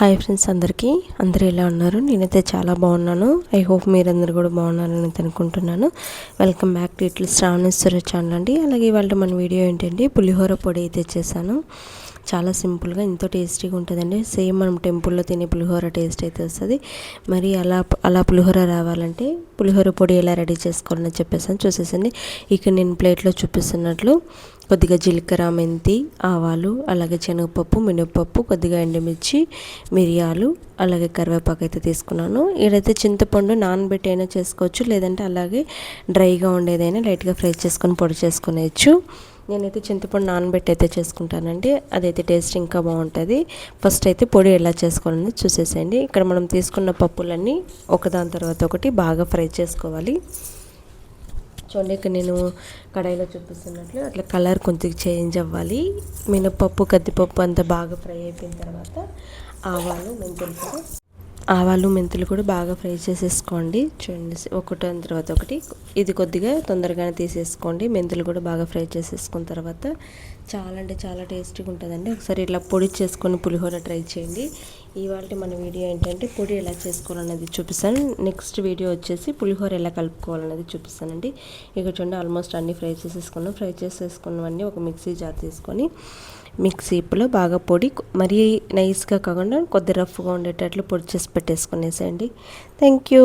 Hi friends, అందరూ ఎలా ఉన్నారు? నేనైతే చాలా బాగున్నాను. ఐ హోప్ మీరందరూ కూడా బాగున్నారని అనుకుంటున్నాను. వెల్కమ్ బ్యాక్ టు ఇట్లా శ్రావణేశ్వర ఛానల్ అండి. అలాగే ఇవాళ మన వీడియో ఏంటంటే పులిహోర పొడి అయితే చేశాను. చాలా సింపుల్గా ఎంతో టేస్టీగా ఉంటుందండి. సేమ్ మనం టెంపుల్లో తినే పులిహోర టేస్ట్ అయితే వస్తుంది. మరి అలా పులిహోర రావాలంటే పులిహోర పొడి ఎలా రెడీ చేసుకోవాలని చెప్పేసాను, చూసేసండి. ఇక నేను ప్లేట్లో చూపిస్తున్నట్లు కొద్దిగా జీలకర్ర, మెంతి, ఆవాలు, అలాగే శనగపప్పు, మినపప్పు, కొద్దిగా ఎండుమిర్చి, మిరియాలు, అలాగే కరివేపాకు అయితే తీసుకున్నాను. ఇదైతే చింతపండు నానబెట్టి అయినా చేసుకోవచ్చు, లేదంటే అలాగే డ్రైగా ఉండేదైనా లైట్గా ఫ్రై చేసుకొని పొడి చేసుకునేయచ్చు. నేనైతే చింతపండు నానబెట్టి అయితే చేసుకుంటానండి, అదైతే టేస్ట్ ఇంకా బాగుంటుంది. ఫస్ట్ అయితే పొడి ఎలా చేసుకోవాలని చూసేసేయండి. ఇక్కడ మనం తీసుకున్న పప్పులన్నీ ఒకదాని తర్వాత ఒకటి బాగా ఫ్రై చేసుకోవాలి. చూడండి, ఇక్కడ నేను కడాయిలో చూపిస్తున్నట్లు అట్లా కలర్ కొంచెం చేంజ్ అవ్వాలి. మినపప్పు, కందిపప్పు అంతా బాగా ఫ్రై అయిపోయిన తర్వాత ఆవాలు మెంతులు కూడా బాగా ఫ్రై చేసేసుకోండి. చూడండి, ఒకటి తర్వాత ఒకటి. ఇది కొద్దిగా తొందరగానే తీసేసుకోండి. మెంతులు కూడా బాగా ఫ్రై చేసేసుకున్న తర్వాత చాలా అంటే చాలా టేస్టీగా ఉంటుందండి. ఒకసారి ఇట్లా పొడి చేసుకొని పులిహోర ట్రై చేయండి. ఇవాళ మన వీడియో ఏంటంటే పొడి ఎలా చేసుకోవాలనేది చూపిస్తాను. నెక్స్ట్ వీడియో వచ్చేసి పులిహోర ఎలా కలుపుకోవాలనేది చూపిస్తానండి. ఇక చూడండి, ఆల్మోస్ట్ అన్నీ ఫ్రై చేసేసుకున్నవన్నీ ఒక మిక్సీ జార్ తీసుకొని మిక్సీలో బాగా పొడి, మరీ నైస్గా కాకుండా కొద్ది రఫ్గా ఉండేటట్లు పొడి చేసి పెట్టేసుకునేసేయండి. Thank you.